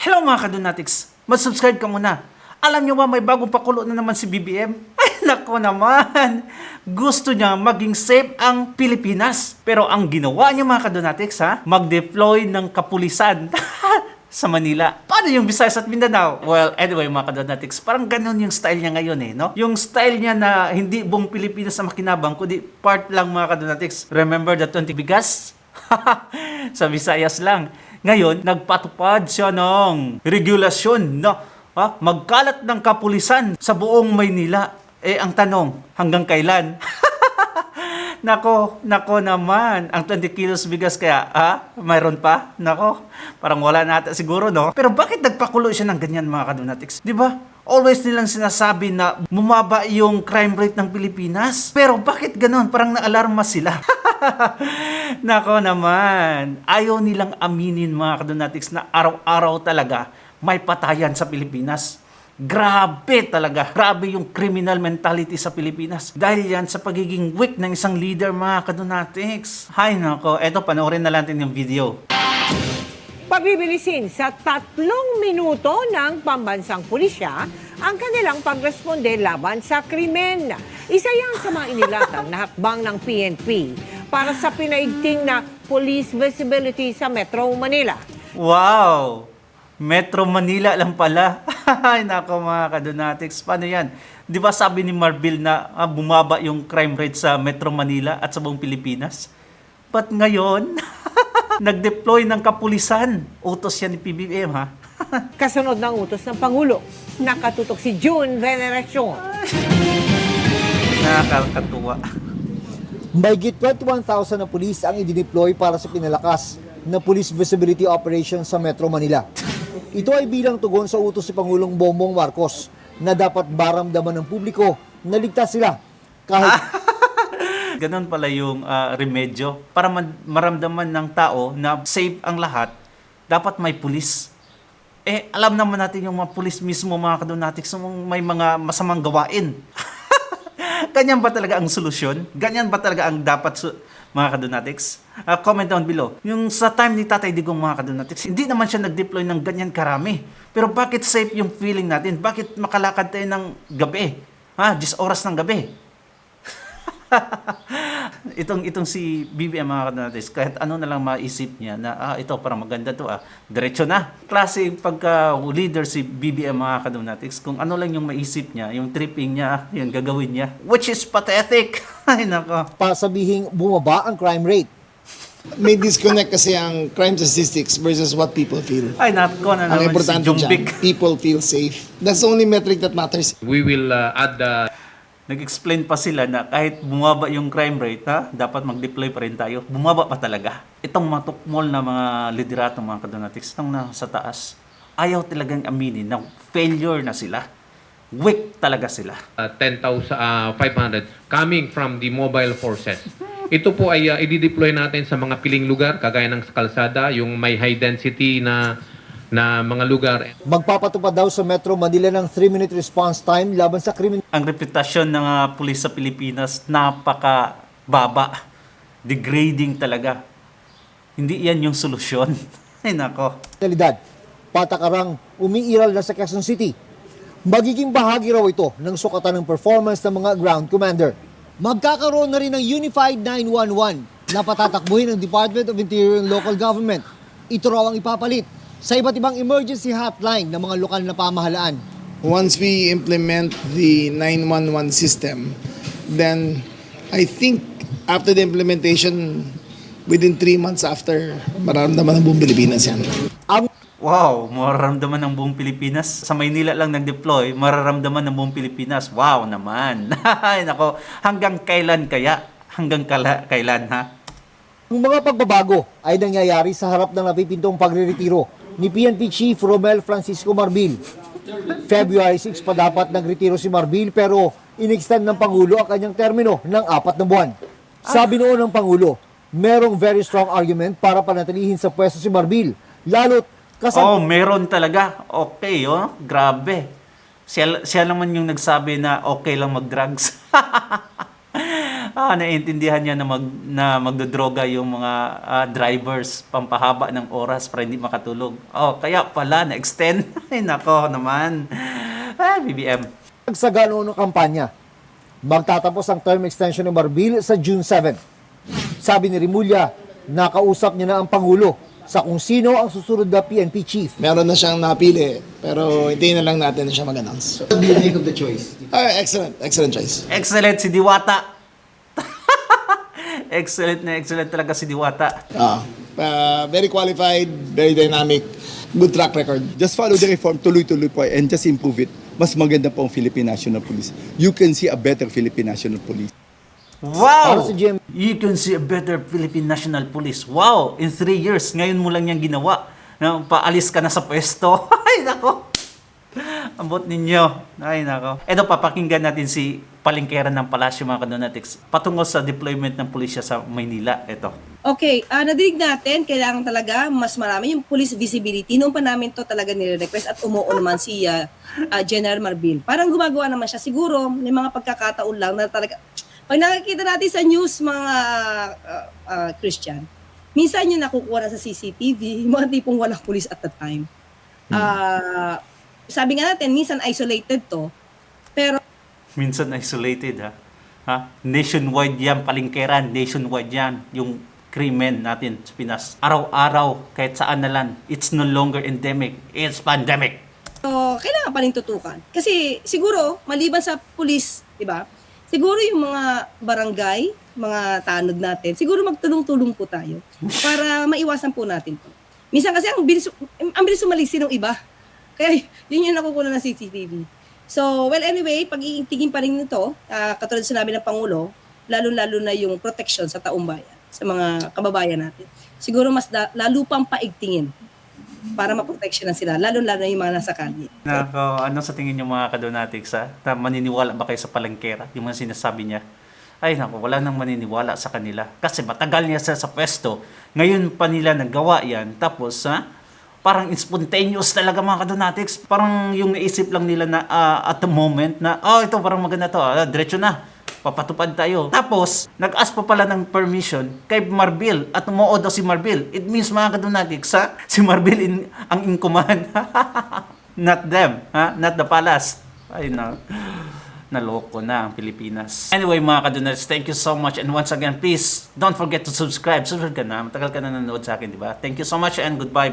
Hello mga kadonatics, mag-subscribe ka muna. Alam nyo ba may bagong pakulo na naman si BBM? Ay nako naman, gusto niya maging safe ang Pilipinas. Pero ang ginawa niya mga kadonatics mag-deploy ng kapulisan sa Manila. Paano yung Visayas at Mindanao? Well, anyway mga kadonatics, parang ganun yung style niya ngayon no? Yung style niya na hindi buong Pilipinas na makinabang, kundi part lang mga kadonatics. Remember the 20 bigas? Sa Visayas lang. Ngayon, nagpatupad siya ng regulasyon na magkalat ng kapulisan sa buong Maynila. Ang tanong, hanggang kailan? Nako naman. Ang 20 kilos bigas kaya, mayroon pa? Nako, parang wala na ata siguro, no? Pero bakit nagpakulo siya ng ganyan, mga kadonatics? Di ba? Always nilang sinasabi na bumaba yung crime rate ng Pilipinas. Pero bakit ganon? Parang naalarma sila. Nako naman. Ayaw nilang aminin, mga kadonatics, na araw-araw talaga may patayan sa Pilipinas. Grabe talaga. Grabe yung criminal mentality sa Pilipinas. Dahil yan sa pagiging weak ng isang leader, mga kadonatics. Hay nako. Eto, panoorin na natin yung video. Pabibilisin sa 3 minuto ng pambansang pulisya ang kanilang pagresponde laban sa krimen. Isa yan sa mga inilatag na hakbang ng PNP para sa pinaigting na police visibility sa Metro Manila. Wow! Metro Manila lang pala. Ay nako mga kadonatics. Paano yan? Di ba sabi ni Marbil na bumaba yung crime rate sa Metro Manila at sa buong Pilipinas? But ngayon, nag-deploy ng kapulisan. Utos yan ni PBM, Kasunod ng utos ng Pangulo, nakatutok si June Veneracion. Nakakatuwa. Mahigit 21,000 na pulis ang i-deploy para sa pinalakas na police visibility operation sa Metro Manila. Ito ay bilang tugon sa utos si Pangulong Bongbong Marcos na dapat maramdaman ng publiko na ligtas sila kahit Ganon pala yung remedyo. Para maramdaman ng tao na safe ang lahat, dapat may pulis. Alam naman natin yung mga pulis mismo, mga kadonatics, may mga masamang gawain. Ganyan ba talaga ang solusyon? Ganyan ba talaga ang dapat mga kadonatics? Comment down below. Yung sa time ni Tatay Digong, mga kadonatics, hindi naman siya nag-deploy ng ganyan karami. Pero bakit safe yung feeling natin? Bakit makalakad tayo ng gabi? 10 oras ng gabi. itong si BBM, mga kadonatics, kahit ano na lang maisip niya na ito parang maganda to, diretso na. Klase pagka leader si BBM, mga kadonatics, kung ano lang yung maisip niya, yung tripping niya, yung gagawin niya, which is pathetic. Ay nako. pasabihing bumaba ang crime rate. May disconnect kasi ang crime statistics versus what people feel. Ay nako na Ang naman si importante Jumbik. dyan, people feel safe. That's the only metric that matters. We will add Nag-explain pa sila na kahit bumaba yung crime rate, dapat mag-deploy pa rin tayo. Bumaba pa talaga. Itong mga tukmol na mga liderato, mga kadonatics, itong nasa taas, ayaw talagang aminin na failure na sila. Weak talaga sila. 10,500 coming from the mobile forces. Ito po ay i-deploy natin sa mga piling lugar, kagaya ng sa kalsada, yung may high density na mga lugar. Magpapatupad daw sa Metro Manila ng 3-minute response time laban sa krimen. Ang reputasyon ng pulis sa Pilipinas, napakababa. Degrading talaga. Hindi yan yung solusyon. Ay nako. Kriminalidad. Patakarang umiiral na sa Quezon City. Magiging bahagi raw ito ng sukatan ng performance ng mga ground commander. Magkakaroon na rin ng Unified 911 na patatakbuhin ng Department of Interior and Local Government. Ito raw ang ipapalit sa iba't ibang emergency hotline ng mga lokal na pamahalaan. Once we implement the 911 system, then I think after the implementation, within 3 months after, mararamdaman ng buong Pilipinas yan. Wow, mararamdaman ng buong Pilipinas. Sa Maynila lang nag-deploy, mararamdaman ng buong Pilipinas. Wow naman. Ay nako, hanggang kailan kaya? Hanggang kailan Ang mga pagbabago ay nangyayari sa harap ng napipintong pagre-retiro ni PNP Chief Romel Francisco Marbil. February 6 pa dapat nagretiro si Marbil pero in-extend ng Pangulo ang kanyang termino ng 4 na buwan. Sabi noon ng Pangulo, merong very strong argument para panatilihin sa pwesto si Marbil. Lalo't meron talaga. Okay, grabe. Siya naman yung nagsabi na okay lang mag-drugs. Naiintindihan niya na magdodroga yung mga drivers, pampahaba ng oras para hindi makatulog. Kaya pala na-extend. Ay nako naman. BBM. Sa ganoon kampanya, magtatapos ang term extension ni Marbil sa June 7. Sabi ni Rimulya, nakausap niya na ang Pangulo sa kung sino ang susunod na PNP chief. Meron na siyang napili, pero hintayin na lang natin na siya mag-announce. What do you make of the choice? Excellent choice. Excellent si Diwata. excellent talaga si Diwata. Very qualified, very dynamic, good track record. Just follow the reform, tuloy-tuloy po, and just improve it. Mas maganda po ang Philippine National Police. You can see a better Philippine National Police. Wow! Para sa GM. You can see a better Philippine National Police. Wow! In 3 years, ngayon mo lang yan ginawa. Paalis ka na sa pwesto. Ay, nako! Ambot ninyo. Ay, nako. Eto, papakinggan natin si palengkeran ng Palasyo, mga Kadonatics, patungo sa deployment ng pulisya sa Maynila. Eto. Okay, nadinig natin, kailangan talaga mas marami yung police visibility. Noon pa namin to talaga nire-request at umuo naman si General Marbil. Parang gumagawa naman siya. Siguro, may mga pagkakataon lang na talaga, pag nakikita natin sa news, mga Christian, minsan yung nakukuha na sa CCTV, yung mga tipong walang police at the time. Sabi nga natin, minsan isolated to, pero Minsan isolated, ha? Nationwide yan, palengkeran. Nationwide yan. Yung krimen natin sa Pinas. Araw-araw, kahit saan na lang. It's no longer endemic. It's pandemic. kailangan pa rin tutukan. Kasi siguro, maliban sa pulis, di ba? Siguro yung mga barangay, mga tanod natin, siguro magtulong-tulong po tayo para maiwasan po natin to. Minsan kasi ang bilis sumaliksi ng iba. Kaya yun yung nakukuha ng CCTV. So, well anyway, pag-iintigin pa rin nito, katulad sinabi ng Pangulo, lalo-lalo na yung protection sa taong bayan, sa mga kababayan natin. Siguro mas lalo pang paigtingin para maproteksyonan sila, lalo-lalo na yung mga nasa kalye. Nako, ano sa tingin niyo mga Kadonatics, ha? Maniniwala ba kayo sa palengkera? Yung mga sinasabi niya? Ay nako, wala nang maniniwala sa kanila. Kasi matagal niya sa pwesto. Ngayon pa nila nagawa yan. Tapos, parang spontaneous talaga mga Kadonatics. Parang yung naisip lang nila na at the moment na, ito parang maganda to. Diretso na. Papatupad tayo. Tapos, nag-ask pa pala ng permission kay Marbil at umuo daw si Marbil. It means mga Kadonatics, si Marbil ang in command. Not them, not the palace. Ay na, naloko na ang Pilipinas. Anyway mga Kadonatics, thank you so much. And once again, please, don't forget to subscribe. Subscribe ka na. Matagal ka na nanonood sa akin, di ba? Thank you so much and goodbye.